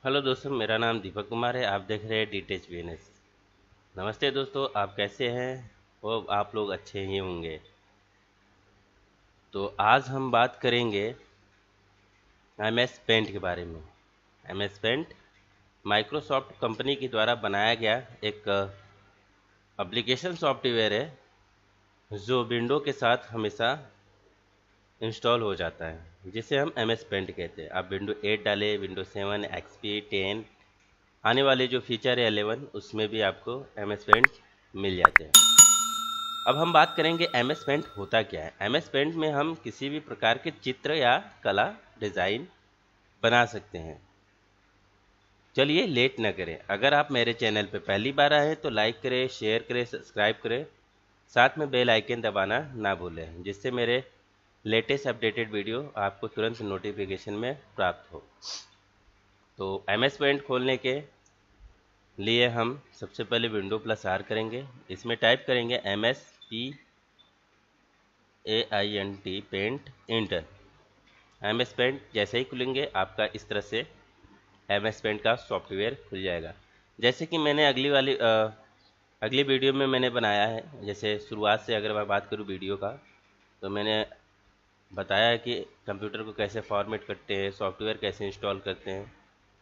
Hello दोस्तों, मेरा नाम दीपक कुमार है। आप देख रहे हैं डीटेच बिजनेस। नमस्ते दोस्तों, आप कैसे हैं? वो आप लोग अच्छे ही होंगे। तो आज हम बात करेंगे एम एस पेंट के बारे में। M S paint Microsoft company के द्वारा बनाया गया एक एप्लीकेशन सॉफ्टवेयर है जो विंडो के साथ हमेशा इंस्टॉल हो जाता है, जिसे हम एम एस पेंट कहते हैं। आप विंडो 8 डालें, विंडो 7, एक्सपी 10, आने वाले जो फीचर है 11, उसमें भी आपको एम एस पेंट मिल जाते हैं। अब हम बात करेंगे एम एस पेंट होता क्या है। एम एस पेंट में हम किसी भी प्रकार के चित्र या कला डिज़ाइन बना सकते हैं। चलिए लेट न करें, अगर आप मेरे चैनल पर पहली बार आए हैं तो लाइक करें, शेयर करें, सब्सक्राइब करें, साथ में बेल आइकन दबाना ना भूलें, जिससे मेरे लेटेस्ट अपडेटेड वीडियो आपको तुरंत नोटिफिकेशन में प्राप्त हो। तो एम एस पेंट खोलने के लिए हम सबसे पहले विंडो प्लस आर करेंगे। इसमें टाइप करेंगे MSPAINT paint enter. M S paint जैसे ही खुलेंगे आपका इस तरह से एम एस पेंट का सॉफ्टवेयर खुल जाएगा। जैसे कि मैंने अगली वीडियो में मैंने बनाया है। जैसे शुरुआत से अगर मैं बात करूँ वीडियो का, तो मैंने बताया है कि कंप्यूटर को कैसे फॉर्मेट करते हैं, सॉफ्टवेयर कैसे इंस्टॉल करते हैं,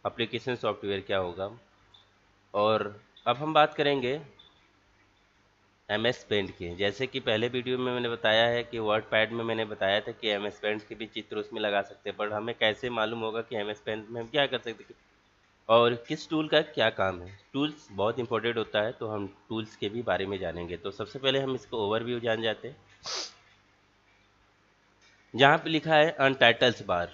एप्लीकेशन सॉफ्टवेयर क्या होगा। और अब हम बात करेंगे एम एस पेंट की। जैसे कि पहले वीडियो में मैंने बताया है कि वर्ड पैड में मैंने बताया था कि एम एस पेंट के भी चित्र उसमें लगा सकते हैं, पर हमें कैसे मालूम होगा कि एम एस पेंट में हम क्या कर सकते हैं और किस टूल का क्या काम है। टूल्स बहुत इंपॉर्टेंट होता है, तो हम टूल्स के भी बारे में जानेंगे। तो सबसे पहले हम इसको ओवरव्यू जान जाते हैं। जहाँ पे लिखा है अनटाइटल्स बार,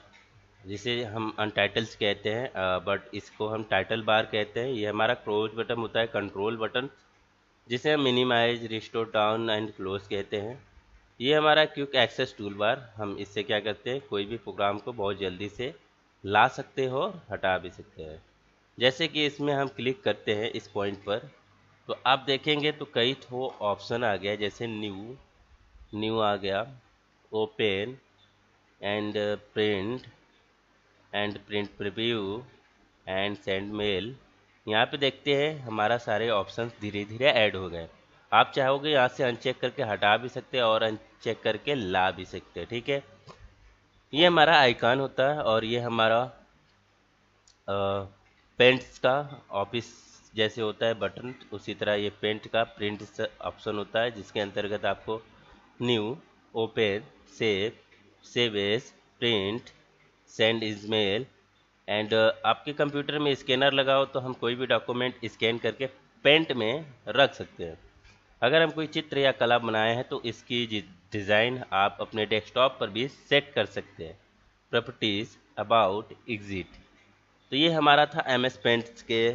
जिसे हम अनटाइटल्स कहते हैं, बट इसको हम टाइटल बार कहते हैं। ये हमारा क्लोज बटन होता है, कंट्रोल बटन, जिसे हम minimise, restore, down and close कहते हैं। ये हमारा क्विक एक्सेस टूल बार, हम इससे क्या करते हैं, कोई भी प्रोग्राम को बहुत जल्दी से ला सकते हो, हटा भी सकते हैं। जैसे कि इसमें हम क्लिक करते हैं इस पॉइंट पर, तो आप देखेंगे तो कई ठो ऑप्शन आ गया। जैसे न्यू न्यू आ गया, open and print and print preview and send mail. यहाँ पे देखते हैं हमारा सारे ऑप्शंस धीरे धीरे ऐड हो गए। आप चाहोगे यहाँ से अनचेक करके हटा भी सकते हैं और अनचेक करके ला भी सकते हैं। ठीक है, ये हमारा आइकन होता है और ये हमारा पेंट्स का ऑफिस जैसे होता है बटन, उसी तरह ये पेंट का प्रिंट ऑप्शन होता है, जिसके अंतर्गत आपको new, open, save, save as, print, send email and आपके कंप्यूटर में स्कैनर लगा हो तो हम कोई भी डॉक्यूमेंट स्कैन करके पेंट में रख सकते हैं। अगर हम कोई चित्र या कला बनाए हैं तो इसकी डिज़ाइन आप अपने डेस्कटॉप पर भी सेट कर सकते हैं। Properties, about, exit. तो ये हमारा था एम एस पेंट के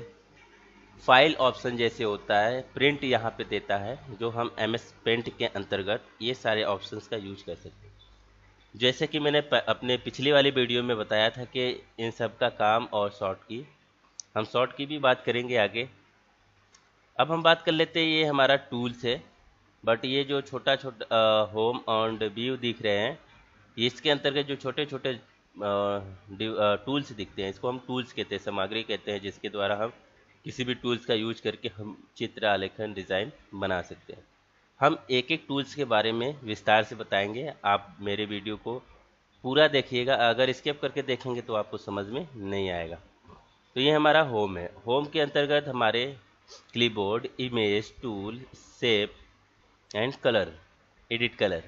फाइल ऑप्शन जैसे होता है, प्रिंट यहाँ पे देता है, जो हम एम एस पेंट के अंतर्गत ये सारे ऑप्शंस का यूज कर सकते हैं। जैसे कि मैंने अपने पिछली वाली वीडियो में बताया था कि इन सब का काम और शॉर्ट की, हम शॉर्ट की भी बात करेंगे आगे। अब हम बात कर लेते हैं, ये हमारा टूल्स है, बट ये जो छोटा छोटा होम एंड व्यू दिख रहे हैं, इसके अंतर्गत जो छोटे छोटे टूल्स दिखते हैं, इसको हम टूल्स कहते हैं, सामग्री कहते हैं, जिसके द्वारा हम किसी भी टूल्स का यूज करके हम चित्र, आलेखन, डिज़ाइन बना सकते हैं। हम एक एक टूल्स के बारे में विस्तार से बताएंगे। आप मेरे वीडियो को पूरा देखिएगा, अगर स्किप करके देखेंगे तो आपको समझ में नहीं आएगा। तो ये हमारा होम है। होम के अंतर्गत हमारे clipboard, image, tool, shape and colour, edit colour,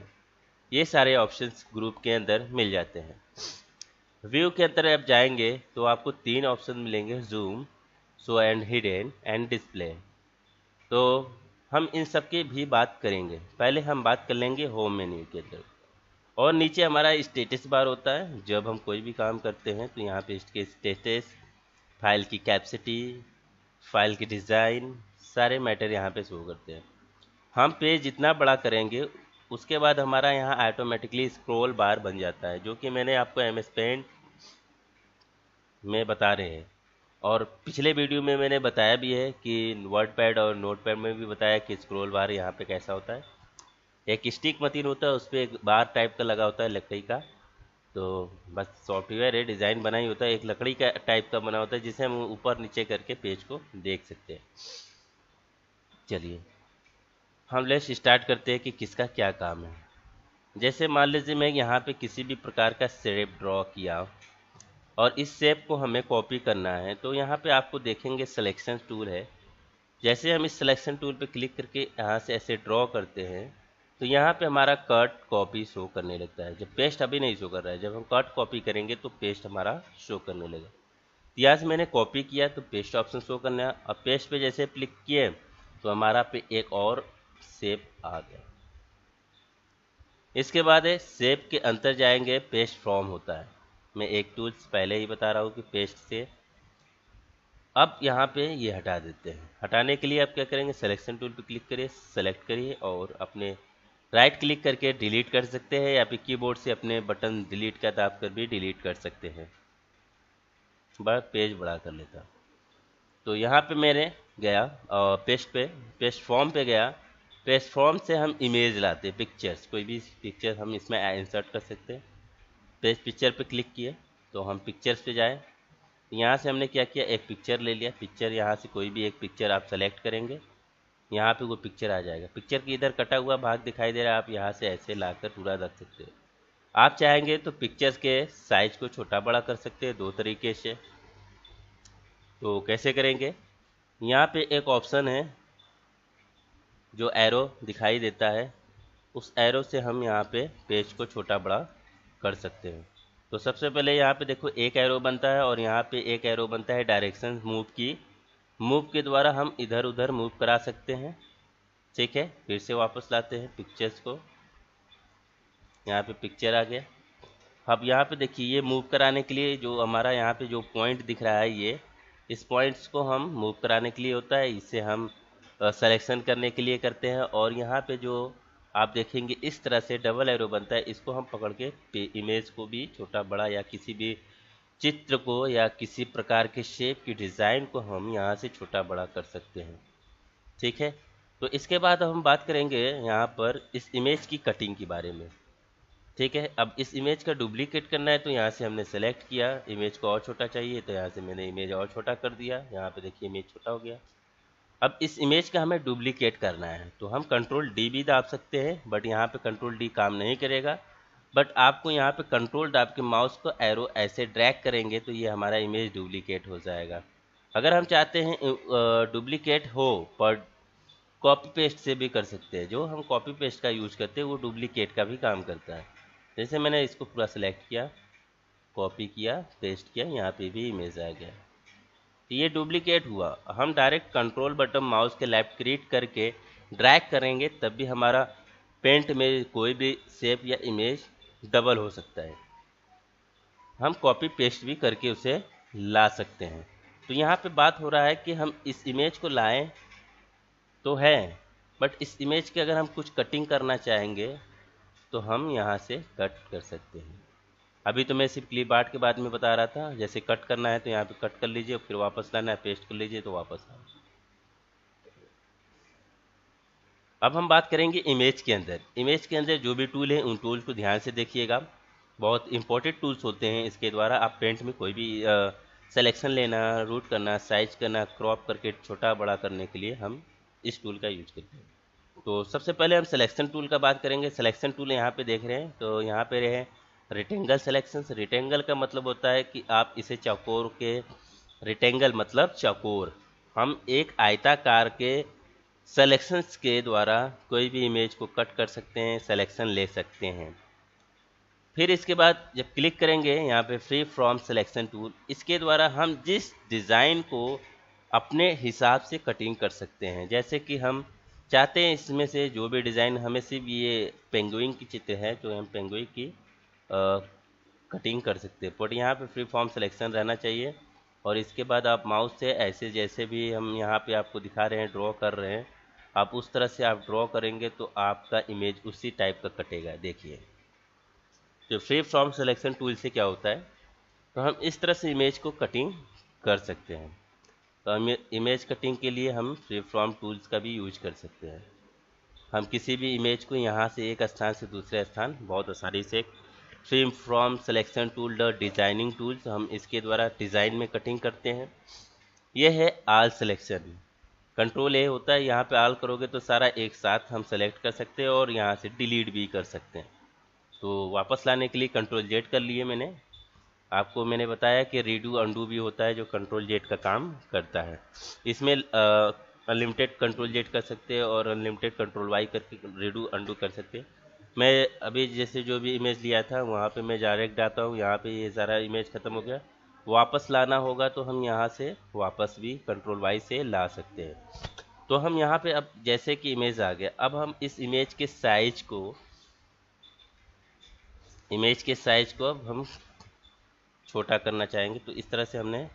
ये सारे ऑप्शंस ग्रुप के अंदर मिल जाते हैं। व्यू के अंदर आप जाएंगे तो आपको तीन ऑप्शन मिलेंगे, zoom, show and hidden and display. तो हम इन सब की भी बात करेंगे। पहले हम बात कर लेंगे होम मेन्यू के अंदर। और नीचे हमारा स्टेटस बार होता है। जब हम कोई भी काम करते हैं तो यहाँ पे इसके स्टेटस, फाइल की कैपेसिटी, फाइल की डिज़ाइन, सारे मैटर यहाँ पे शो करते हैं। हम पेज जितना बड़ा करेंगे उसके बाद हमारा यहाँ ऑटोमेटिकली स्क्रॉल बार बन जाता है, जो कि मैंने आपको एम एस पेंट में बता रहे हैं। और पिछले वीडियो में मैंने बताया भी है कि वर्ड पैड और नोट पैड में भी बताया कि स्क्रॉल बार यहाँ पे कैसा होता है। एक स्टिक मशीन होता है, उस पर एक बार टाइप का लगा होता है लकड़ी का, तो बस सॉफ्टवेयर है, डिज़ाइन बना ही होता है, एक लकड़ी का टाइप का बना होता है जिसे हम ऊपर नीचे करके पेज को देख सकते हैं। चलिए हम लेट्स स्टार्ट करते हैं कि किसका क्या काम है। जैसे मान लीजिए मैं यहाँ पे किसी भी प्रकार का शेप ड्रॉ किया और इस शेप को हमें कॉपी करना है, तो यहाँ पे आपको देखेंगे सिलेक्शन टूल है। जैसे हम इस सिलेक्शन टूल पे क्लिक करके यहाँ से ऐसे ड्रॉ करते हैं तो यहाँ पे हमारा कट कॉपी शो करने लगता है। जब पेस्ट अभी नहीं शो कर रहा है, जब हम कट कॉपी करेंगे तो पेस्ट हमारा शो करने लगेगा। तो यहाँ से मैंने कॉपी किया तो पेस्ट ऑप्शन शो करना है। अब पेस्ट पे जैसे क्लिक किए तो हमारा पे एक और शेप आ गया। इसके बाद है शेप के अंदर जाएंगे, पेस्ट फ्रॉम होता है। मैं एक टूल्स पहले ही बता रहा हूँ कि पेस्ट से अब यहाँ पे ये हटा देते हैं। हटाने के लिए आप क्या करेंगे, सिलेक्शन टूल पे क्लिक करिए, सेलेक्ट करिए और अपने राइट क्लिक करके डिलीट कर सकते हैं या फिर कीबोर्ड से अपने बटन डिलीट का दाब कर भी डिलीट कर सकते हैं। बस पेज बड़ा कर लेता। तो यहाँ पे मैंने गया पेस्ट फॉर्म पे गया। पेस्ट फॉर्म से हम इमेज लाते हैं, पिक्चर्स, कोई भी पिक्चर हम इसमें इंसर्ट कर सकते हैं। पेस्ट पिक्चर पे क्लिक किए तो हम पिक्चर्स पे जाएँ। यहाँ से हमने क्या किया, एक पिक्चर ले लिया। पिक्चर यहाँ से कोई भी एक पिक्चर आप सेलेक्ट करेंगे, यहाँ पे वो पिक्चर आ जाएगा। पिक्चर की इधर कटा हुआ भाग दिखाई दे रहा है, आप यहाँ से ऐसे लाकर पूरा रख सकते हो। आप चाहेंगे तो पिक्चर्स के साइज को छोटा बड़ा कर सकते हैं दो तरीके से। तो कैसे करेंगे, यहाँ पे एक ऑप्शन है जो एरो दिखाई देता है, उस एरो से हम यहाँ पे पेज को छोटा बड़ा कर सकते हैं। तो सबसे पहले यहाँ पे देखो एक एरो बनता है और यहाँ पे एक एरो बनता है डायरेक्शन मूव की। मूव के द्वारा हम इधर उधर मूव करा सकते हैं। ठीक है, फिर से वापस लाते हैं पिक्चर्स को। यहाँ पे पिक्चर आ गया। अब यहाँ पे देखिए ये मूव कराने के लिए जो हमारा यहाँ पे जो पॉइंट दिख रहा है, ये इस पॉइंट्स को हम मूव कराने के लिए होता है। इसे हम सिलेक्शन करने के लिए करते हैं। और यहाँ पे जो आप देखेंगे इस तरह से डबल एरो बनता है, इसको हम पकड़ के इमेज को भी छोटा बड़ा या किसी भी चित्र को या किसी प्रकार के शेप की डिज़ाइन को हम यहाँ से छोटा बड़ा कर सकते हैं। ठीक है, तो इसके बाद हम बात करेंगे यहाँ पर इस इमेज की कटिंग के बारे में। ठीक है, अब इस इमेज का डुप्लीकेट करना है तो यहाँ से हमने सेलेक्ट किया। इमेज को और छोटा चाहिए तो यहाँ से मैंने इमेज और छोटा कर दिया। यहाँ पे देखिए इमेज छोटा हो गया। अब इस इमेज का हमें डुप्लीकेट करना है तो हम कंट्रोल डी भी दाब सकते हैं, बट यहाँ पे कंट्रोल डी काम नहीं करेगा। बट आपको यहाँ पे कंट्रोल दाब के माउस को एरो ऐसे ड्रैग करेंगे तो ये हमारा इमेज डुप्लीकेट हो जाएगा। अगर हम चाहते हैं डुप्लीकेट हो पर कॉपी पेस्ट से भी कर सकते हैं। जो हम कॉपी पेस्ट का यूज़ करते हैं वो डुप्लीकेट का भी काम करता है। जैसे मैंने इसको पूरा सेलेक्ट किया, कॉपी किया, पेस्ट किया, यहाँ पे भी इमेज आ गया। तो ये डुप्लीकेट हुआ। हम डायरेक्ट कंट्रोल बटन माउस के लेफ्ट क्लिक करके ड्रैग करेंगे तब भी हमारा पेंट में कोई भी शेप या इमेज डबल हो सकता है। हम कॉपी पेस्ट भी करके उसे ला सकते हैं। तो यहाँ पे बात हो रहा है कि हम इस इमेज को लाएं तो है, बट इस इमेज के अगर हम कुछ कटिंग करना चाहेंगे तो हम यहाँ से कट कर सकते हैं। अभी तो मैं सिर्फ क्लिप आर्ट के बारे में बता रहा था। जैसे कट करना है तो यहाँ पे कट कर लीजिए, फिर वापस लाना है पेस्ट कर लीजिए तो वापस आ। अब हम बात करेंगे इमेज के अंदर। इमेज के अंदर जो भी टूल है उन टूल्स को ध्यान से देखिएगा। बहुत इंपॉर्टेंट टूल्स होते हैं, इसके द्वारा आप पेंट में कोई भी सिलेक्शन लेना, रूट करना, साइज करना, क्रॉप करके छोटा बड़ा करने के लिए हम इस टूल का यूज करते हैं। तो सबसे पहले हम सिलेक्शन टूल का बात करेंगे। सिलेक्शन टूल यहाँ पे देख रहे हैं तो यहाँ पे रहे रेक्टेंगल सिलेक्शन। रेक्टेंगल का मतलब होता है कि आप इसे चौकोर के, रेक्टेंगल मतलब चौकोर, हम एक आयताकार के सिलेक्शंस के द्वारा कोई भी इमेज को कट कर सकते हैं, सिलेक्शन ले सकते हैं। फिर इसके बाद जब क्लिक करेंगे यहाँ पे फ्री फ्रॉम सिलेक्शन टूल, इसके द्वारा हम जिस डिज़ाइन को अपने हिसाब से कटिंग कर सकते हैं। जैसे कि हम चाहते हैं इसमें से जो भी डिज़ाइन, हमें सिर्फ ये पेंगुइन की चित्र है तो हम पेंगुइन की कटिंग कर सकते हैं। बट यहाँ पे फ्री फॉर्म सिलेक्शन रहना चाहिए। और इसके बाद आप माउस से ऐसे, जैसे भी हम यहाँ पे आपको दिखा रहे हैं ड्रॉ कर रहे हैं, आप उस तरह से आप ड्रॉ करेंगे तो आपका इमेज उसी टाइप का कटेगा। देखिए, तो फ्री फ्रॉम सिलेक्शन टूल से क्या होता है, तो हम इस तरह से इमेज को कटिंग कर सकते हैं। तो हम इमेज कटिंग के लिए हम फ्री फ्रॉम टूल्स का भी यूज कर सकते हैं। हम किसी भी इमेज को यहाँ से एक स्थान से दूसरे स्थान बहुत आसानी से trim from selection tool the designing tools, हम इसके द्वारा डिज़ाइन में कटिंग करते हैं। यह है आल सिलेक्शन। कंट्रोल ए होता है, यहाँ पे आल करोगे तो सारा एक साथ हम सेलेक्ट कर सकते हैं और यहाँ से डिलीट भी कर सकते हैं। तो वापस लाने के लिए कंट्रोल जेड कर लिए मैंने। आपको मैंने बताया कि रीडू अंडू भी होता है जो कंट्रोल जेड का काम करता है। इसमें अनलिमिटेड कंट्रोल जेड कर सकते हैं और अनलिमिटेड कंट्रोल वाई करके रीडू अंडू कर सकते हैं। मैं अभी जैसे जो भी इमेज लिया था वहाँ पे मैं डायरेक्ट डालता हूँ, यहाँ पे ये सारा इमेज ख़त्म हो गया। वापस लाना होगा तो हम यहाँ से वापस भी कंट्रोल वाई से ला सकते हैं। तो हम यहाँ पे अब जैसे कि इमेज आ गया, अब हम इस इमेज के साइज को अब हम छोटा करना चाहेंगे। तो इस तरह से हमने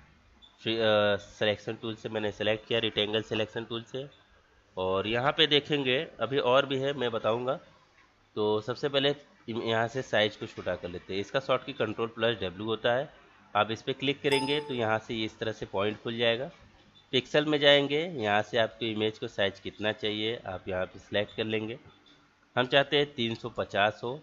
सिलेक्शन टूल से मैंने सेलेक्ट किया, रेक्टेंगल सिलेक्शन टूल से। और यहाँ पे देखेंगे अभी और भी है, मैं बताऊँगा। तो सबसे पहले यहाँ से साइज को छोटा कर लेते हैं। इसका शॉर्ट की कंट्रोल प्लस डब्ल्यू होता है। आप इस पर क्लिक करेंगे तो यहाँ से इस तरह से पॉइंट खुल जाएगा। पिक्सल में जाएंगे, यहाँ से आपको इमेज को साइज कितना चाहिए आप यहाँ पे सिलेक्ट कर लेंगे। हम चाहते हैं 350 हो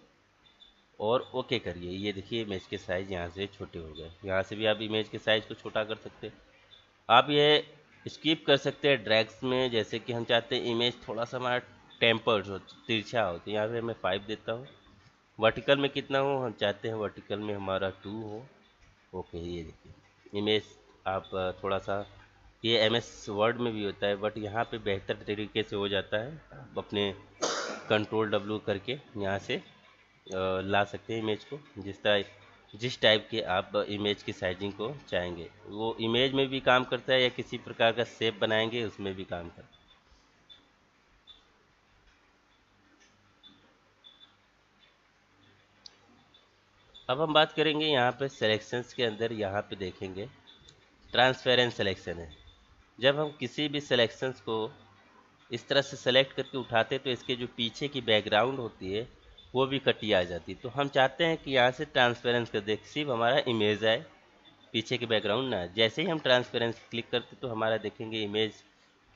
और ओके करिए। ये देखिए इमेज के साइज़ यहाँ से छोटे हो गए। यहाँ से भी आप इमेज के साइज़ को छोटा कर सकते हैं। आप ये स्किप कर सकते हैं ड्रैग्स में, जैसे कि हम चाहते हैं इमेज थोड़ा सा हमारा टेम्पर्ड हो, तिरछा हो, तो यहाँ पे मैं 5 देता हूँ। वर्टिकल में कितना हो, हम चाहते हैं वर्टिकल में हमारा 2 हो। ओके, ये देखिए इमेज आप थोड़ा सा, ये एमएस वर्ड में भी होता है बट यहाँ पे बेहतर तरीके से हो जाता है। आप अपने कंट्रोल डब्ल्यू करके यहाँ से ला सकते हैं इमेज को जिस टाइप के आप इमेज की साइजिंग को चाहेंगे। वो इमेज में भी काम करता है या किसी प्रकार का शेप बनाएंगे उसमें भी काम करता है। अब हम बात करेंगे यहाँ पे सिलेक्शंस के अंदर, यहाँ पे देखेंगे ट्रांसपेरेंट सिलेक्शन है। जब हम किसी भी सिलेक्शंस को इस तरह से सेलेक्ट करके उठाते तो इसके जो पीछे की बैकग्राउंड होती है वो भी कटी आ जाती। तो हम चाहते हैं कि यहाँ से ट्रांसपेरेंस कर दे, सिर्फ हमारा इमेज आए, पीछे की बैकग्राउंड ना। जैसे ही हम ट्रांसपेरेंस क्लिक करते तो हमारा देखेंगे इमेज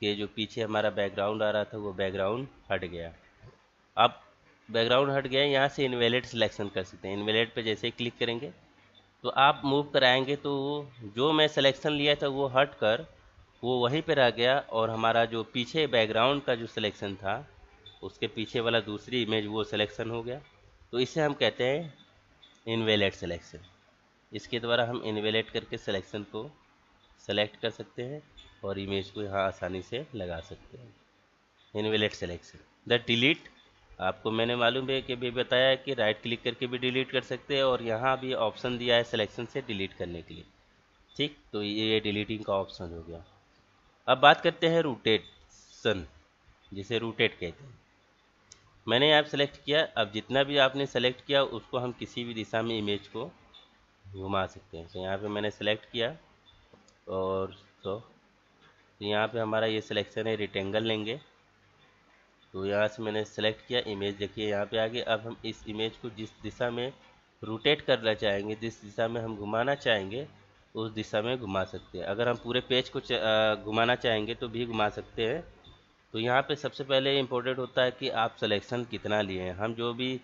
के जो पीछे हमारा बैकग्राउंड आ रहा था वो बैकग्राउंड हट गया। अब बैकग्राउंड हट गया, यहाँ से इनवैलिड सिलेक्शन कर सकते हैं। इनवैलिड पे जैसे ही क्लिक करेंगे तो आप मूव कराएंगे तो जो मैं सिलेक्शन लिया था वो हट कर वो वहीं पे रह गया और हमारा जो पीछे बैकग्राउंड का जो सिलेक्शन था उसके पीछे वाला दूसरी इमेज वो सिलेक्शन हो गया। तो इसे हम कहते हैं इनवैलिड सिलेक्शन। इसके द्वारा हम इनवैलिड करके सिलेक्शन को सेलेक्ट कर सकते हैं और इमेज को यहाँ आसानी से लगा सकते हैं। Invalid selection. द डिलीट, आपको मैंने मालूम है कि भी बताया कि राइट क्लिक करके भी डिलीट कर सकते हैं और यहाँ भी ऑप्शन दिया है सिलेक्शन से डिलीट करने के लिए। ठीक, तो ये डिलीटिंग का ऑप्शन हो गया। अब बात करते हैं रोटेशन, जिसे रोटेट कहते हैं। मैंने यहाँ सेलेक्ट किया, अब जितना भी आपने सेलेक्ट किया उसको हम किसी भी दिशा में इमेज को घुमा सकते हैं। तो यहाँ पे मैंने सेलेक्ट किया और तो यहाँ पे हमारा ये सिलेक्शन है, रेक्टेंगल लेंगे। तो यहाँ से मैंने सेलेक्ट किया, इमेज देखिए यहाँ पे आ गई। अब हम इस इमेज को जिस दिशा में रोटेट करना चाहेंगे, जिस दिशा में हम घुमाना चाहेंगे उस दिशा में घुमा सकते हैं। अगर हम पूरे पेज को घुमाना चाहेंगे तो भी घुमा सकते हैं। तो यहाँ पे सबसे पहले इम्पोर्टेंट होता है कि आप सिलेक्शन कितना लिए हैं। हम जो भी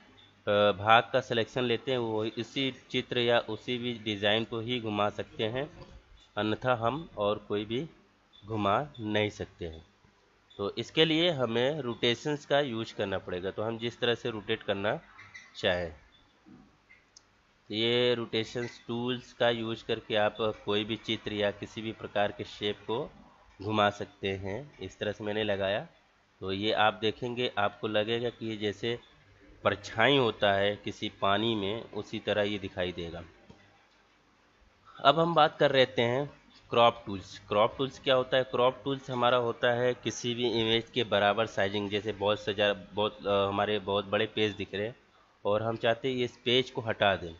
भाग का सिलेक्शन लेते हैं वो इसी चित्र या उसी भी डिज़ाइन को ही घुमा सकते हैं, अन्यथा हम और कोई भी घुमा नहीं सकते हैं। तो इसके लिए हमें रोटेशंस का यूज करना पड़ेगा। तो हम जिस तरह से रोटेट करना चाहें, ये रोटेशंस टूल्स का यूज करके आप कोई भी चित्र या किसी भी प्रकार के शेप को घुमा सकते हैं। इस तरह से मैंने लगाया तो ये आप देखेंगे, आपको लगेगा कि ये जैसे परछाई होता है किसी पानी में, उसी तरह ये दिखाई देगा। अब हम बात कर रहे हैं क्रॉप टूल्स। क्रॉप टूल्स क्या होता है? क्रॉप टूल्स हमारा होता है किसी भी इमेज के बराबर साइजिंग, जैसे हमारे बहुत बड़े पेज दिख रहे हैं और हम चाहते हैं इस पेज को हटा दें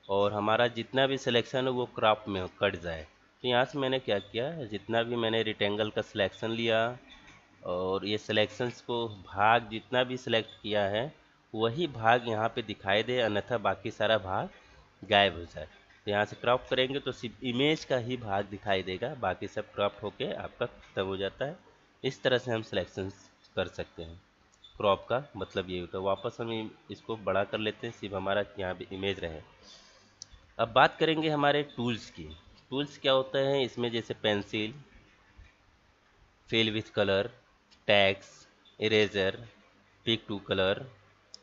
और हमारा जितना भी सिलेक्शन है वो क्रॉप में कट जाए। तो यहाँ से मैंने क्या किया, जितना भी मैंने रेक्टेंगल का सिलेक्शन लिया और ये सिलेक्शंस को भाग जितना भी सिलेक्ट किया है वही भाग यहाँ पे दिखाई दे, अन्यथा बाकी सारा भाग गायब हो जाए। तो यहाँ से क्रॉप करेंगे तो सिर्फ इमेज का ही भाग दिखाई देगा, बाकी सब क्रॉप होके आपका खत्म हो जाता है। इस तरह से हम सिलेक्शंस कर सकते हैं। क्रॉप का मतलब ये होता है। वापस हम इसको बड़ा कर लेते हैं, सिर्फ हमारा यहाँ पे इमेज रहे। अब बात करेंगे हमारे टूल्स की। टूल्स क्या होता है इसमें, जैसे pencil, fill with colour, tags, eraser, pick to colour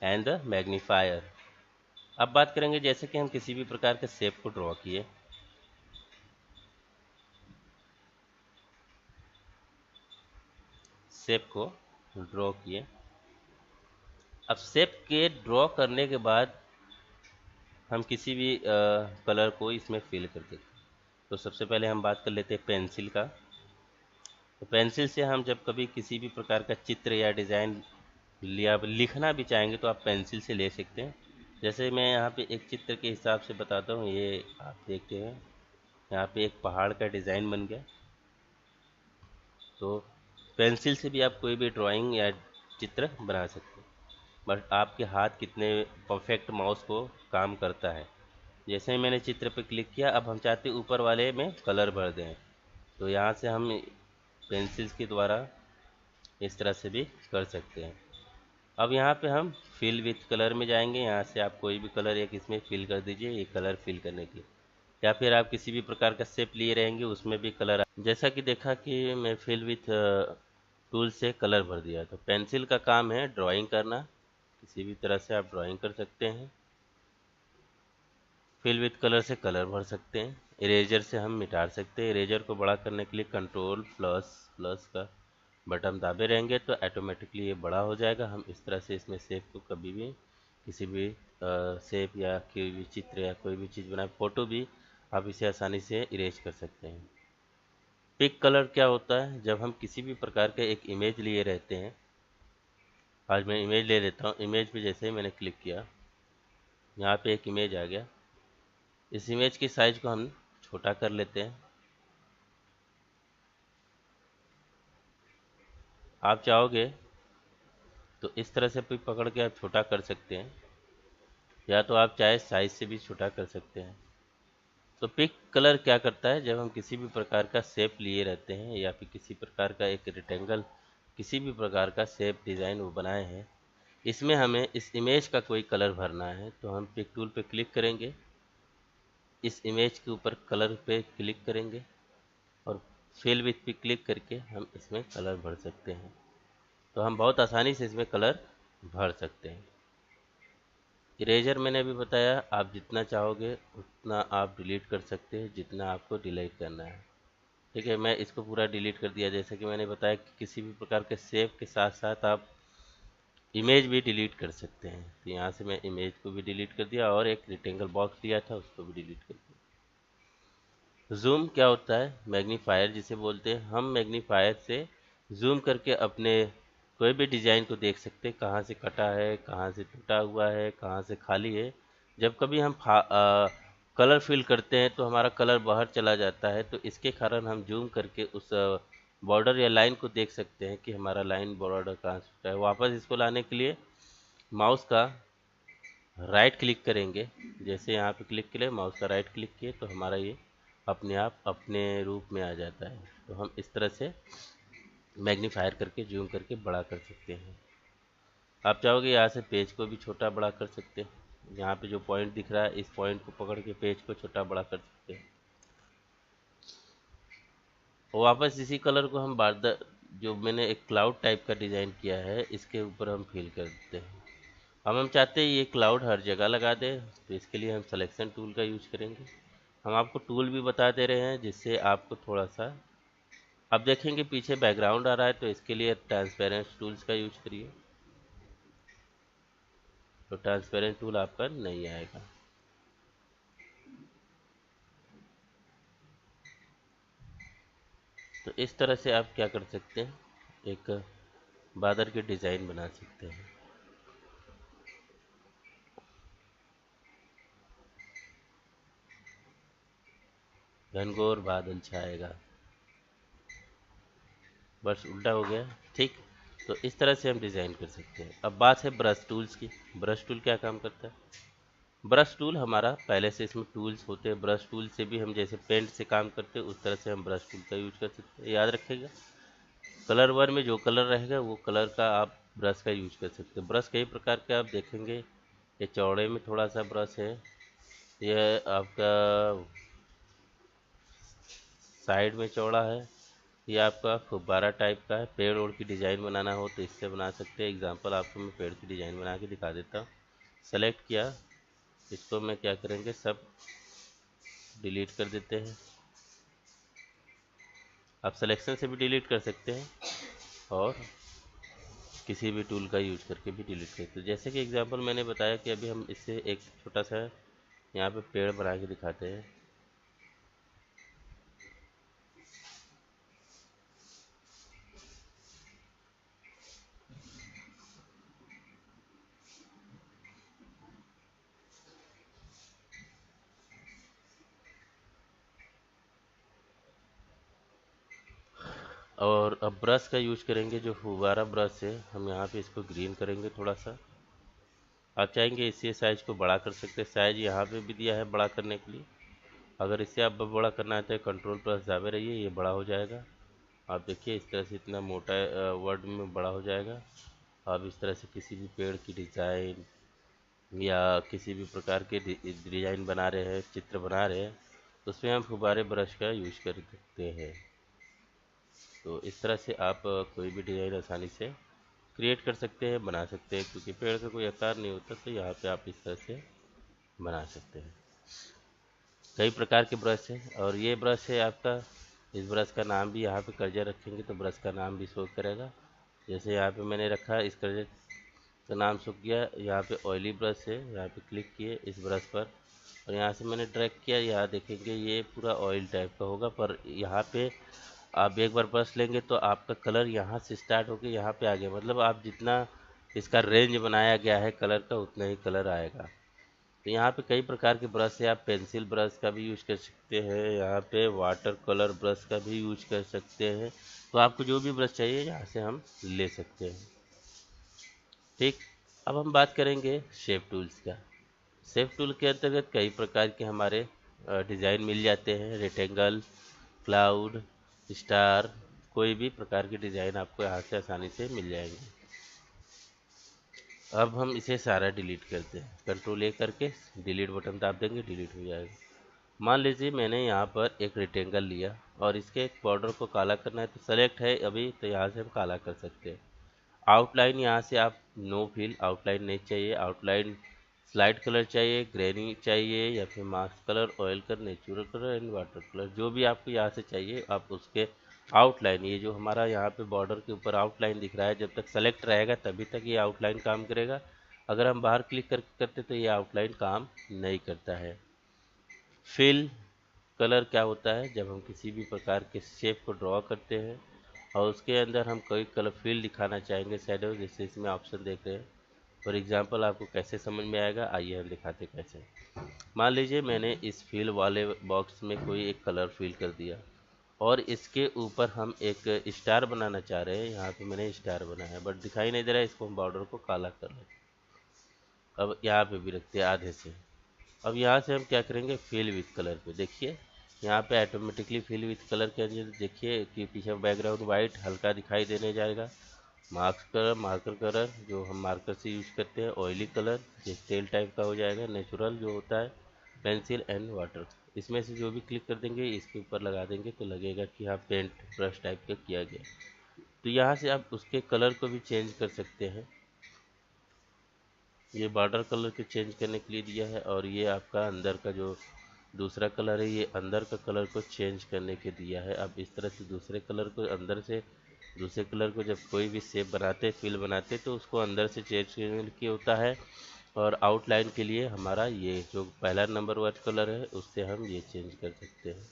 and the magnifier. अब बात करेंगे जैसे कि हम किसी भी प्रकार के शेप को ड्रॉ किए, शेप को ड्रॉ किए। अब शेप के ड्रॉ करने के बाद हम किसी भी कलर को इसमें फिल कर देते हैं। तो सबसे पहले हम बात कर लेते हैं पेंसिल का। तो पेंसिल से हम जब कभी किसी भी प्रकार का चित्र या डिज़ाइन लिया लिखना भी चाहेंगे तो आप पेंसिल से ले सकते हैं। जैसे मैं यहाँ पे एक चित्र के हिसाब से बताता हूँ, ये आप देखते हैं यहाँ पे एक पहाड़ का डिज़ाइन बन गया। तो पेंसिल से भी आप कोई भी ड्राइंग या चित्र बना सकते हैं, बट आपके हाथ कितने परफेक्ट माउस को काम करता है। जैसे ही मैंने चित्र पर क्लिक किया, अब हम चाहते हैं ऊपर वाले में कलर भर दें, तो यहाँ से हम पेंसिल्स के द्वारा इस तरह से भी कर सकते हैं। अब यहाँ पे हम फिल विथ कलर में जाएंगे। यहाँ से आप कोई भी कलर एक इसमें फिल कर दीजिए, ये कलर फिल करने के लिए। या फिर आप किसी भी प्रकार का शेप लिए रहेंगे उसमें भी कलर, जैसा कि देखा कि मैं फिल विथ टूल से कलर भर दिया। तो पेंसिल का काम है ड्राइंग करना, किसी भी तरह से आप ड्राइंग कर सकते हैं। फिल विथ कलर से कलर भर सकते हैं। इरेजर से हम मिटा सकते हैं। इरेजर को बड़ा करने के लिए कंट्रोल प्लस का बटन दाबे रहेंगे तो ऑटोमेटिकली ये बड़ा हो जाएगा। हम इस तरह से इसमें शेप को कभी भी किसी भी शेप या कोई भी चित्र या कोई भी चीज़ बनाए, फोटो भी आप इसे आसानी से इरेज कर सकते हैं। पिक कलर क्या होता है, जब हम किसी भी प्रकार के एक इमेज लिए रहते हैं। आज मैं इमेज ले लेता हूँ। इमेज पे जैसे ही मैंने क्लिक किया, यहाँ पे एक इमेज आ गया। इस इमेज की साइज को हम छोटा कर लेते हैं। आप चाहोगे तो इस तरह से भी पकड़ के आप छोटा कर सकते हैं, या तो आप चाहे साइज से भी छोटा कर सकते हैं। तो पिक कलर क्या करता है, जब हम किसी भी प्रकार का शेप लिए रहते हैं या फिर किसी प्रकार का एक रेक्टेंगल, किसी भी प्रकार का शेप डिज़ाइन वो बनाए हैं, इसमें हमें इस इमेज का कोई कलर भरना है, तो हम पिक टूल पे क्लिक करेंगे, इस इमेज के ऊपर कलर पे क्लिक करेंगे और फिल विथ पे क्लिक करके हम इसमें कलर भर सकते हैं। तो हम बहुत आसानी से इसमें कलर भर सकते हैं। इरेजर मैंने अभी बताया, आप जितना चाहोगे उतना आप डिलीट कर सकते हैं, जितना आपको डिलीट करना है। ठीक है, मैं इसको पूरा डिलीट कर दिया। जैसे कि मैंने बताया कि किसी भी प्रकार के शेप के साथ साथ आप इमेज भी डिलीट कर सकते हैं। तो यहाँ से मैं इमेज को भी डिलीट कर दिया और एक रेक्टेंगल बॉक्स दिया था उसको भी डिलीट कर दिया। जूम क्या होता है, मैग्नीफायर जिसे बोलते हैं। हम मैग्नीफायर से जूम करके अपने कोई भी डिज़ाइन को देख सकते हैं, कहाँ से कटा है, कहाँ से टूटा हुआ है, कहाँ से खाली है। जब कभी हम कलर फिल करते हैं तो हमारा कलर बाहर चला जाता है, तो इसके कारण हम जूम करके उस बॉर्डर या लाइन को देख सकते हैं कि हमारा लाइन बॉर्डर कहाँ से टूटा है। वापस इसको लाने के लिए माउस का राइट क्लिक करेंगे। जैसे यहाँ पे क्लिक करें, माउस का राइट क्लिक किए तो हमारा ये अपने आप अपने रूप में आ जाता है। तो हम इस तरह से मैग्नीफायर करके जूम करके बड़ा कर सकते हैं। आप चाहोगे यहाँ से पेज को भी छोटा बड़ा कर सकते हैं। यहाँ पे जो पॉइंट दिख रहा है, इस पॉइंट को पकड़ के पेज को छोटा बड़ा कर सकते हैं। और वापस इसी कलर को हम बार जो मैंने एक क्लाउड टाइप का डिज़ाइन किया है इसके ऊपर हम फिल कर देते हैं। हम चाहते हैं ये क्लाउड हर जगह लगा दें, तो इसके लिए हम सिलेक्शन टूल का यूज करेंगे। हम आपको टूल भी बता दे रहे हैं जिससे आपको थोड़ा सा, अब देखेंगे पीछे बैकग्राउंड आ रहा है तो इसके लिए ट्रांसपेरेंट टूल्स का यूज करिए, तो ट्रांसपेरेंट टूल आपका नहीं आएगा। तो इस तरह से आप क्या कर सकते हैं, एक बादल के डिज़ाइन बना सकते हैं। घनघोर बादल छाएगा, बस उल्टा हो गया। ठीक, तो इस तरह से हम डिज़ाइन कर सकते हैं। अब बात है ब्रश टूल्स की। ब्रश टूल क्या काम करता है, ब्रश टूल हमारा पहले से इसमें टूल्स होते हैं। ब्रश टूल से भी हम जैसे पेंट से काम करते हैं उस तरह से हम ब्रश टूल का यूज कर सकते हैं। याद रखिएगा, कलर वन में जो कलर रहेगा वो कलर का आप ब्रश का यूज कर सकते हैं। ब्रश कई प्रकार के आप देखेंगे, ये चौड़े में थोड़ा सा ब्रश है, यह आपका साइड में चौड़ा है, ये आपका फुब्बारा टाइप का है। पेड़ ओड़ की डिज़ाइन बनाना हो तो इससे बना सकते हैं। एग्जांपल आपको मैं पेड़ की डिज़ाइन बना के दिखा देता हूँ। सेलेक्ट किया, इसको मैं क्या करेंगे, सब डिलीट कर देते हैं। आप सिलेक्शन से भी डिलीट कर सकते हैं और किसी भी टूल का यूज करके भी डिलीट कर सकते हैं। जैसे कि एग्जांपल मैंने बताया कि अभी हम इससे एक छोटा सा यहाँ पे पेड़ बना के दिखाते हैं। और अब ब्रश का यूज करेंगे, जो फुवारा ब्रश है, हम यहाँ पे इसको ग्रीन करेंगे थोड़ा सा। आप चाहेंगे इससे साइज को बड़ा कर सकते हैं, साइज यहाँ पे भी दिया है बड़ा करने के लिए। अगर इससे आप बड़ा करना है तो कंट्रोल प्लस दबाए रहिए, ये बड़ा हो जाएगा। आप देखिए इस तरह से इतना मोटा वर्ड में बड़ा हो जाएगा। आप इस तरह से किसी भी पेड़ की डिज़ाइन या किसी भी प्रकार के डिज़ाइन बना रहे हैं, चित्र बना रहे हैं, तो उसमें हम फुब्बारे ब्रश का यूज कर सकते हैं। तो इस तरह से आप कोई भी डिज़ाइन आसानी से क्रिएट कर सकते हैं, बना सकते हैं, क्योंकि पेड़ का कोई आकार नहीं होता, तो यहाँ पे आप इस तरह से बना सकते हैं। कई प्रकार के ब्रश हैं, और ये ब्रश है आपका, इस ब्रश का नाम भी यहाँ पे कर्जर रखेंगे तो ब्रश का नाम भी शो करेगा। जैसे यहाँ पे मैंने रखा, इस कर्जर का नाम शो किया। यहाँ पे ऑयली ब्रश है, यहाँ पे क्लिक किए इस ब्रश पर और यहाँ से मैंने ड्रैग किया। यहाँ देखेंगे ये पूरा ऑयल टाइप का होगा, पर यहाँ पे आप एक बार ब्रश लेंगे तो आपका कलर यहाँ से स्टार्ट होकर यहाँ पे आ गया, मतलब आप जितना इसका रेंज बनाया गया है कलर का, उतना ही कलर आएगा। तो यहाँ पे कई प्रकार के ब्रश है, आप पेंसिल ब्रश का भी यूज कर सकते हैं, यहाँ पे वाटर कलर ब्रश का भी यूज कर सकते हैं। तो आपको जो भी ब्रश चाहिए यहाँ से हम ले सकते हैं। ठीक, अब हम बात करेंगे शेप टूल्स का। शेप टूल के अंतर्गत कई प्रकार के हमारे डिज़ाइन मिल जाते हैं, रेक्टेंगल, क्लाउड, स्टार, कोई भी प्रकार के डिज़ाइन आपको यहाँ से आसानी से मिल जाएंगे। अब हम इसे सारा डिलीट करते हैं, कंट्रोल ए करके डिलीट बटन दाब देंगे, डिलीट हो जाएगा। मान लीजिए मैंने यहाँ पर एक रेक्टेंगल लिया और इसके एक बॉर्डर को काला करना है, तो सेलेक्ट है अभी, तो यहाँ से हम काला कर सकते हैं। आउटलाइन यहाँ से आप नो फिल, आउटलाइन नहीं चाहिए, आउटलाइन स्लाइड कलर चाहिए, ग्रेनी चाहिए, या फिर mask colour, oil colour, natural colour and water colour, जो भी आपको यहाँ से चाहिए आप उसके आउटलाइन, ये जो हमारा यहाँ पे बॉर्डर के ऊपर आउटलाइन दिख रहा है, जब तक सेलेक्ट रहेगा तभी तक ये आउटलाइन काम करेगा। अगर हम बाहर क्लिक करते तो ये आउटलाइन काम नहीं करता है। फिल कलर क्या होता है, जब हम किसी भी प्रकार के शेप को ड्रॉ करते हैं और उसके अंदर हम कोई कलर फील दिखाना चाहेंगे, शैडो, जैसे इसमें ऑप्शन देख रहे हैं। फॉर एग्जांपल आपको कैसे समझ में आएगा, आइए हम दिखाते कैसे। मान लीजिए मैंने इस फील वाले बॉक्स में कोई एक कलर फिल कर दिया और इसके ऊपर हम एक स्टार बनाना चाह रहे हैं। यहाँ पे मैंने स्टार बनाया है बट दिखाई नहीं दे रहा है, इसको हम बॉर्डर को काला कर लें। अब यहाँ पे भी रखते हैं आधे से। अब यहाँ से हम क्या करेंगे, फिल विथ कलर पे, देखिए यहाँ पे ऑटोमेटिकली फिल विथ कलर के अंदर देखिए कि पीछे बैकग्राउंड वाइट हल्का दिखाई देने जाएगा। मार्कर कलर जो हम मार्कर से यूज करते हैं, ऑयली कलर ये तेल टाइप का हो जाएगा, नेचुरल जो होता है पेंसिल एंड वाटर, इसमें से जो भी क्लिक कर देंगे इसके ऊपर लगा देंगे तो लगेगा कि हाँ पेंट ब्रश टाइप का किया गया। तो यहाँ से आप उसके कलर को भी चेंज कर सकते हैं। ये बॉर्डर कलर के चेंज करने के लिए दिया है, और ये आपका अंदर का जो दूसरा कलर है, ये अंदर का कलर को चेंज करने के दिया है। अब इस तरह से दूसरे कलर को अंदर से, दूसरे कलर को जब कोई भी शेप बनाते, फिल बनाते, तो उसको अंदर से चेंज करने के लिए होता है। और आउटलाइन के लिए हमारा ये जो पहला नंबर 1 कलर है उससे हम ये चेंज कर सकते हैं।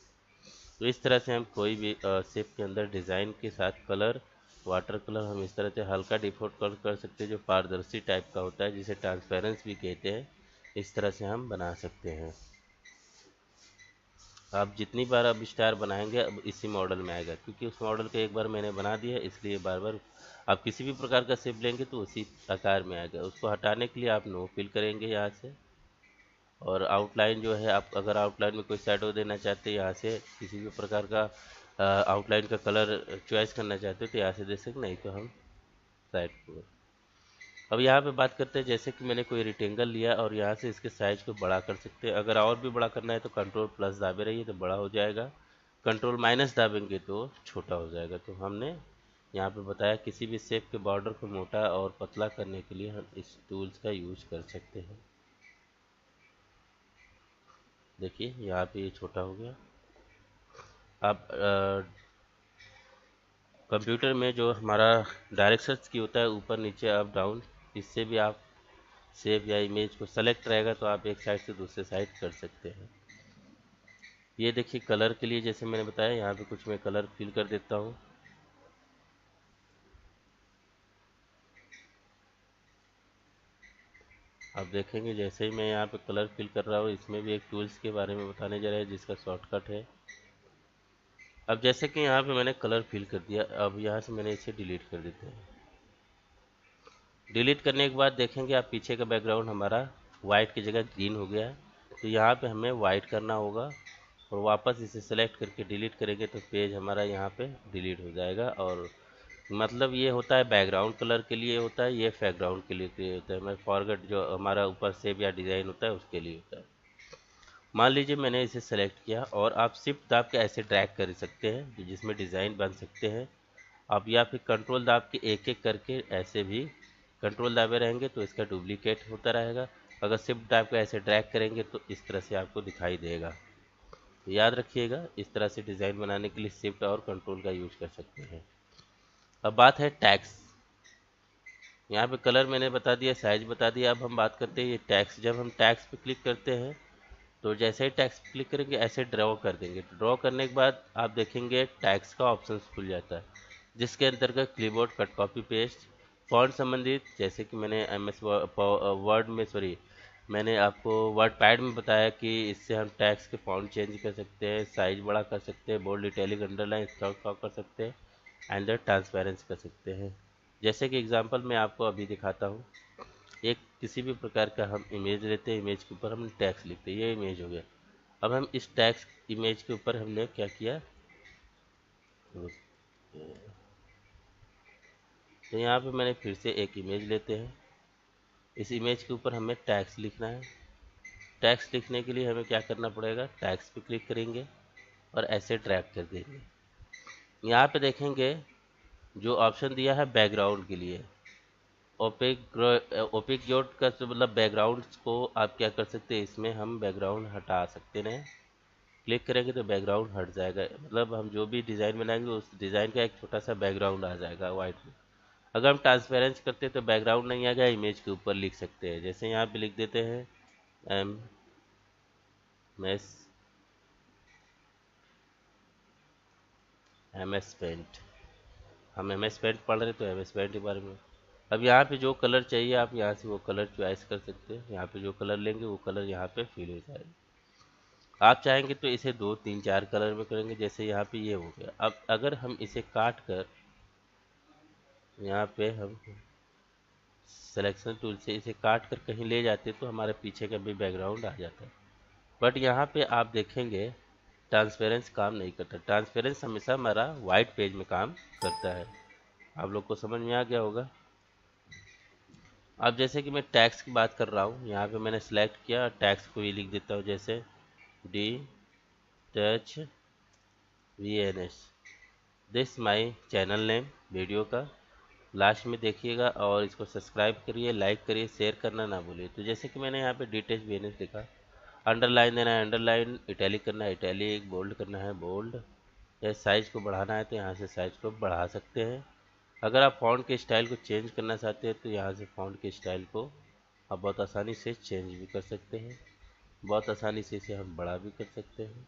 तो इस तरह से हम कोई भी शेप के अंदर डिज़ाइन के साथ कलर, वाटर कलर हम इस तरह से हल्का डिफॉल्ट कलर कर सकते हैं, जो पारदर्शी टाइप का होता है, जिसे ट्रांसपेरेंस भी कहते हैं। इस तरह से हम बना सकते हैं। आप जितनी बार अब स्टार बनाएंगे अब इसी मॉडल में आएगा, क्योंकि उस मॉडल को एक बार मैंने बना दिया, इसलिए बार बार आप किसी भी प्रकार का शेप लेंगे तो उसी आकार में आएगा। उसको हटाने के लिए आप नो फिल करेंगे यहाँ से, और आउटलाइन जो है, आप अगर आउटलाइन में कोई शैडो देना चाहते हैं, यहाँ से किसी भी प्रकार का आउटलाइन का कलर चॉइस करना चाहते हो तो यहाँ से दे सकते, नहीं तो हम साइड को अब यहाँ पे बात करते हैं, जैसे कि मैंने कोई रेक्टेंगल लिया और यहाँ से इसके साइज को बड़ा कर सकते हैं। अगर और भी बड़ा करना है तो कंट्रोल प्लस दाबे रहिए तो बड़ा हो जाएगा, कंट्रोल माइनस दाबेंगे तो छोटा हो जाएगा। तो हमने यहाँ पे बताया किसी भी शेप के बॉर्डर को मोटा और पतला करने के लिए हम इस टूल्स का यूज कर सकते हैं। देखिए यहाँ पे ये छोटा हो गया। अब कंप्यूटर में जो हमारा डायरेक्शंस की होता है, ऊपर नीचे अप डाउन, इससे भी आप शेप या इमेज को सेलेक्ट रहेगा तो आप एक साइड से दूसरे साइड कर सकते हैं। ये देखिए कलर के लिए जैसे मैंने बताया, यहाँ पे कुछ मैं कलर फिल कर देता हूँ। आप देखेंगे जैसे ही मैं यहाँ पे कलर फिल कर रहा हूँ, इसमें भी एक टूल्स के बारे में बताने जा रहा है जिसका शॉर्टकट है। अब जैसे कि यहाँ पे मैंने कलर फिल कर दिया, अब यहाँ से मैंने इसे डिलीट कर देते हैं। डिलीट करने के बाद देखेंगे आप पीछे का बैकग्राउंड हमारा वाइट की जगह ग्रीन हो गया है। तो यहाँ पे हमें वाइट करना होगा और वापस इसे सेलेक्ट करके डिलीट करेंगे तो पेज हमारा यहाँ पे डिलीट हो जाएगा। और मतलब ये होता है बैकग्राउंड कलर के लिए होता है, ये बैकग्राउंड के लिए होता है। मैं फॉरगेट जो हमारा ऊपर सेव या डिज़ाइन होता है उसके लिए होता है। मान लीजिए मैंने इसे सेलेक्ट किया और आप शिफ्ट दाब के ऐसे ड्रैग कर सकते हैं जिसमें डिज़ाइन बन सकते हैं आप, या फिर कंट्रोल दाब के एक एक करके ऐसे भी कंट्रोल दाबे रहेंगे तो इसका डुप्लीकेट होता रहेगा। अगर शिफ्ट दाब के ऐसे ड्रैग करेंगे तो इस तरह से आपको दिखाई देगा। तो याद रखिएगा, इस तरह से डिज़ाइन बनाने के लिए शिफ्ट और कंट्रोल का यूज कर सकते हैं। अब बात है टैक्स। यहाँ पे कलर मैंने बता दिया, साइज बता दिया। अब हम बात करते हैं ये टैक्स। जब हम टैक्स पे क्लिक करते हैं तो जैसे ही टैक्स पे क्लिक करेंगे ऐसे ड्रॉ कर देंगे। तो ड्रॉ करने के बाद आप देखेंगे टैक्स का ऑप्शन खुल जाता है जिसके अंतर्गत क्लीबोर्ड कट कॉपी पेस्ट, फॉन्ट संबंधित, जैसे कि मैंने MS वर्ड में मैंने आपको वर्ड पैड में बताया कि इससे हम टैक्स के फॉन्ट चेंज कर सकते हैं, साइज बड़ा कर सकते हैं, बोल्ड इटैलिक अंडरलाइन स्टॉक कर सकते हैं एंड ट्रांसपेरेंस कर सकते हैं। जैसे कि एग्जांपल मैं आपको अभी दिखाता हूँ। एक किसी भी प्रकार का हम इमेज लेते हैं, इमेज के ऊपर हम टैक्स लिखते हैं, ये इमेज हो गया। अब हम इस टैक्स इमेज के ऊपर हमने क्या किया, तो यहाँ पे मैंने फिर से एक इमेज लेते हैं। इस इमेज के ऊपर हमें टैक्स लिखना है। टैक्स लिखने के लिए हमें क्या करना पड़ेगा, टैक्स पे क्लिक करेंगे और ऐसे ड्रैग कर देंगे। यहाँ पे देखेंगे जो ऑप्शन दिया है बैकग्राउंड के लिए, ओपिक ग्योट का तो मतलब बैकग्राउंड को आप क्या कर सकते हैं, इसमें हम बैकग्राउंड हटा सकते हैं। क्लिक करेंगे तो बैकग्राउंड हट जाएगा, मतलब हम जो भी डिज़ाइन बनाएंगे उस डिज़ाइन का एक छोटा सा बैकग्राउंड आ जाएगा वाइट में। अगर हम ट्रांसपेरेंस करते हैं तो बैकग्राउंड नहीं आएगा, इमेज के ऊपर लिख सकते हैं। जैसे यहाँ पे लिख देते हैं MS पेंट। हम MS पेंट पढ़ रहे तो MS पेंट के बारे में। अब यहाँ पे जो कलर चाहिए आप यहाँ से वो कलर चॉइस कर सकते हैं। यहाँ पे जो कलर लेंगे वो कलर यहाँ पे फिल हो जाएगा। आप चाहेंगे तो इसे 2 3 4 कलर में करेंगे, जैसे यहाँ पे ये हो गया। अब अगर हम इसे काट कर यहाँ पे हम सिलेक्शन टूल से इसे काट कर कहीं ले जाते तो हमारे पीछे का भी बैकग्राउंड आ जाता है। बट यहाँ पे आप देखेंगे ट्रांसपेरेंस काम नहीं करता। ट्रांसपेरेंस हमेशा हमारा वाइट पेज में काम करता है। आप लोग को समझ में आ गया होगा। अब जैसे कि मैं टैक्स की बात कर रहा हूँ, यहाँ पे मैंने सेलेक्ट किया, टैक्स को ये लिख देता हूँ जैसे D touch VNS। This my channel name video का लास्ट में देखिएगा और इसको सब्सक्राइब करिए, लाइक करिए, शेयर करना ना भूलिए। तो जैसे कि मैंने यहाँ पे डी टच VNS लिखा, अंडरलाइन देना है अंडरलाइन, इटैलिक करना है इटैलिक, बोल्ड करना है बोल्ड, या साइज को बढ़ाना है तो यहाँ से साइज को बढ़ा सकते हैं। अगर आप फॉन्ट के स्टाइल को चेंज करना चाहते हैं तो यहाँ से फॉन्ट के स्टाइल को आप बहुत आसानी से चेंज भी कर सकते हैं। बहुत आसानी से इसे हम बड़ा भी कर सकते हैं।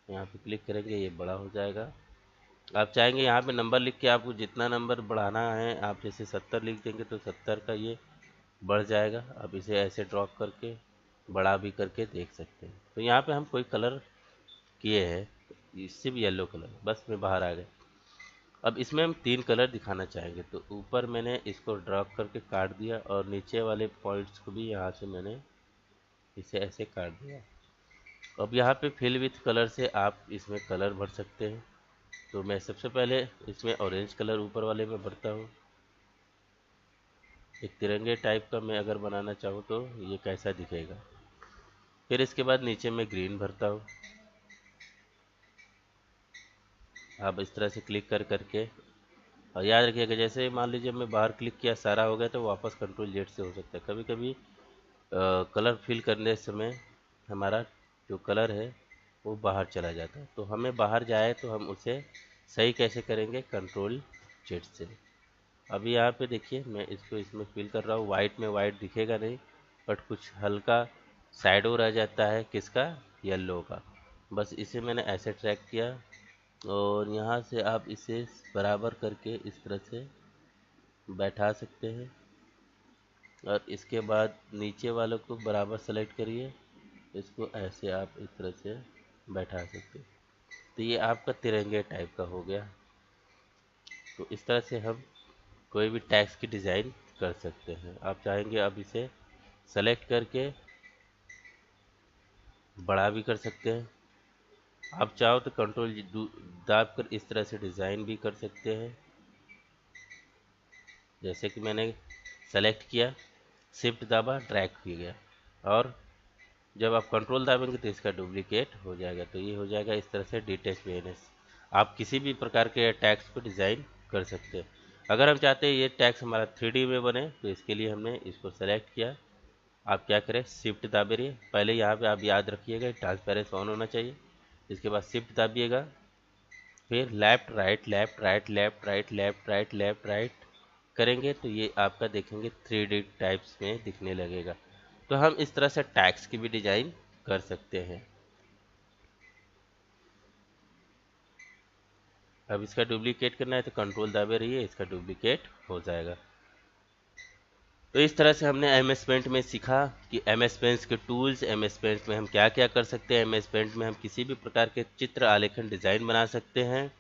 यहाँ पे क्लिक करेंगे ये बड़ा हो जाएगा। आप चाहेंगे यहाँ पे नंबर लिख के आपको जितना नंबर बढ़ाना है, आप जैसे 70 लिख देंगे तो 70 का ये बढ़ जाएगा। आप इसे ऐसे ड्रॉप करके बड़ा भी करके देख सकते हैं। तो यहाँ पे हम कोई कलर किए हैं, इससे भी येलो कलर, बस में बाहर आ गए। अब इसमें हम 3 कलर दिखाना चाहेंगे तो ऊपर मैंने इसको ड्रॉप करके काट दिया और नीचे वाले पॉइंट्स को भी यहाँ से मैंने इसे ऐसे काट दिया। अब यहाँ पे फिल विथ कलर से आप इसमें कलर भर सकते हैं। तो मैं सबसे पहले इसमें ऑरेंज कलर ऊपर वाले में भरता हूँ। एक तिरंगे टाइप का मैं अगर बनाना चाहूँ तो ये कैसा दिखेगा। फिर इसके बाद नीचे मैं ग्रीन भरता हूँ। आप इस तरह से क्लिक कर करके, और याद रखिएगा जैसे मान लीजिए मैं बाहर क्लिक किया सारा हो गया तो वापस कंट्रोल जेड से हो सकता है। कभी कभी कलर फिल करने समय हमारा जो कलर है वो बाहर चला जाता है, तो हमें बाहर जाए तो हम उसे सही कैसे करेंगे, कंट्रोल जेड से। अभी यहाँ पे देखिए मैं इसको इसमें फिल कर रहा हूँ। वाइट में वाइट दिखेगा नहीं, बट कुछ हल्का शैडो रह जाता है, किसका, येलो का। बस इसे मैंने ऐसे ट्रैक किया, और यहाँ से आप इसे बराबर करके इस तरह से बैठा सकते हैं। और इसके बाद नीचे वालों को बराबर सेलेक्ट करिए, इसको ऐसे आप इस तरह से बैठा सकते हैं। तो ये आपका तिरंगे टाइप का हो गया। तो इस तरह से हम कोई भी टैक्स की डिज़ाइन कर सकते हैं। आप चाहेंगे अब इसे सेलेक्ट करके बड़ा भी कर सकते हैं। आप चाहो तो कंट्रोल दाब कर इस तरह से डिज़ाइन भी कर सकते हैं। जैसे कि मैंने सेलेक्ट किया, शिफ्ट दाबा, ड्रैग किया गया, और जब आप कंट्रोल दाबेंगे तो इसका डुप्लीकेट हो जाएगा। तो ये हो जाएगा इस तरह से डिटेच वीएनएस। आप किसी भी प्रकार के टैक्स को डिज़ाइन कर सकते हैं। अगर हम चाहते हैं ये टैक्स हमारा 3D में बने तो इसके लिए हमने इसको सेलेक्ट किया। आप क्या करें, शिफ्ट दाबे रहिए। पहले यहाँ पे आप याद रखिएगा ट्रांसपेरेंसी ऑन होना चाहिए। इसके बाद शिफ्ट दाबिएगा, फिर left right left right left right left right left right करेंगे तो ये आपका देखेंगे 3D टाइप्स में दिखने लगेगा। तो हम इस तरह से टैक्स की भी डिजाइन कर सकते हैं। अब इसका डुप्लीकेट करना है तो कंट्रोल दाबे रहिए, इसका डुप्लीकेट हो जाएगा। तो इस तरह से हमने एम एस पेंट में सीखा कि एम एस पेंट के टूल्स, एम एस पेंट में हम क्या क्या कर सकते हैं। एम एस पेंट में हम किसी भी प्रकार के चित्र, आलेखन, डिज़ाइन बना सकते हैं।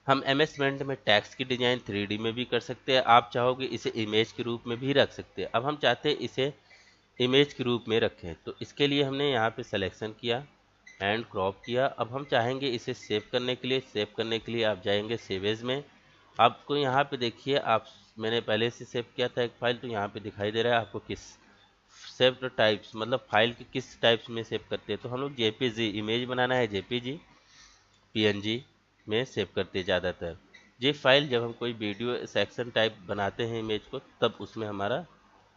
हम एम एस पेंट में टैक्स की डिज़ाइन 3D में भी कर सकते हैं। आप चाहोगे इसे इमेज के रूप में भी रख सकते हैं। अब हम चाहते हैं इसे इमेज के रूप में रखें, तो इसके लिए हमने यहाँ पे सिलेक्शन किया एंड क्रॉप किया। अब हम चाहेंगे इसे सेव करने के लिए, आप जाएंगे सेव एज में। आपको यहाँ पे देखिए, आप मैंने पहले से सेव किया था एक फाइल, तो यहाँ पे दिखाई दे रहा है आपको किस सेव टाइप्स, मतलब फाइल के किस टाइप्स में सेव करते हैं। तो हम लोग जेपीजी इमेज बनाना है, जेपीजी पीएनजी में सेव करते हैं ज़्यादातर। ये फाइल जब हम कोई वीडियो सेक्शन टाइप बनाते हैं इमेज को, तब उसमें हमारा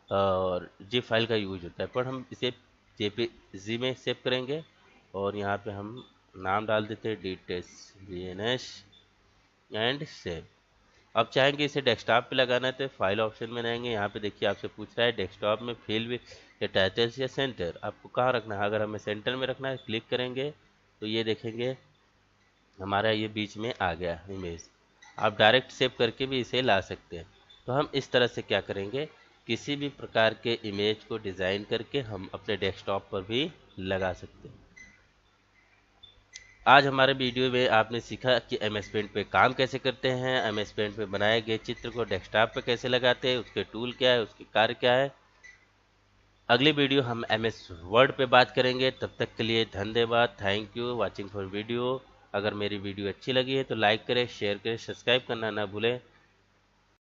और जी फाइल का यूज होता है। पर हम इसे जेपीजी में सेव करेंगे, और यहाँ पे हम नाम डाल देते हैं डिटेच वीएनएस एंड सेव। अब चाहेंगे इसे डेस्कटॉप पे लगाना है तो फाइल ऑप्शन में रहेंगे। यहाँ पे देखिए आपसे पूछ रहा है डेस्कटॉप में फील विद या टाइटल्स या सेंटर, आपको कहाँ रखना है। अगर हमें सेंटर में रखना है, क्लिक करेंगे तो ये देखेंगे हमारा ये बीच में आ गया इमेज। आप डायरेक्ट सेव करके भी इसे ला सकते हैं। तो हम इस तरह से क्या करेंगे, किसी भी प्रकार के इमेज को डिज़ाइन करके हम अपने डेस्कटॉप पर भी लगा सकते हैं। आज हमारे वीडियो में आपने सीखा कि एमएस पेंट पे काम कैसे करते हैं, एमएस पेंट में बनाए गए चित्र को डेस्कटॉप पे कैसे लगाते हैं, उसके टूल क्या है, उसके कार्य क्या है। अगली वीडियो हम एमएस वर्ड पे बात करेंगे। तब तक के लिए धन्यवाद। Thank you watching for video. अगर मेरी वीडियो अच्छी लगी है तो लाइक करें, शेयर करें, सब्सक्राइब करना ना भूलें।